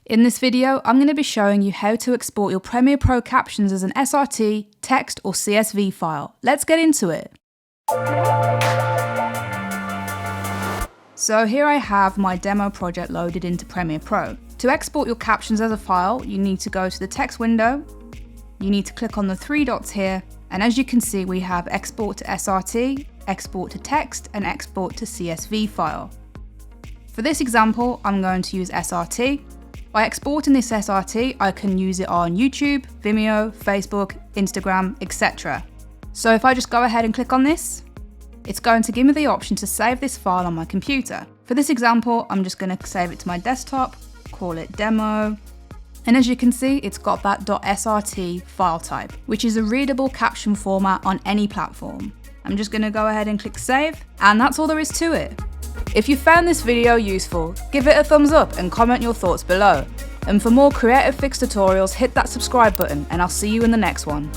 In this video, I'm going to be showing you how to export your Premiere Pro captions as an SRT, text or CSV file. Let's get into it. So here I have my demo project loaded into Premiere Pro. To export your captions as a file, you need to go to the text window, you need to click on the three dots here, and as you can see we have export to SRT, export to text, and export to CSV file. For this example, I'm going to use SRT. By exporting this SRT, I can use it on YouTube, Vimeo, Facebook, Instagram, etc. So if I just go ahead and click on this, it's going to give me the option to save this file on my computer. For this example, I'm just going to save it to my desktop, call it demo, and as you can see, it's got that .srt file type, which is a readable caption format on any platform. I'm just going to go ahead and click save, and that's all there is to it. If you found this video useful, give it a thumbs up and comment your thoughts below. And for more Creative Fix tutorials, hit that subscribe button and I'll see you in the next one.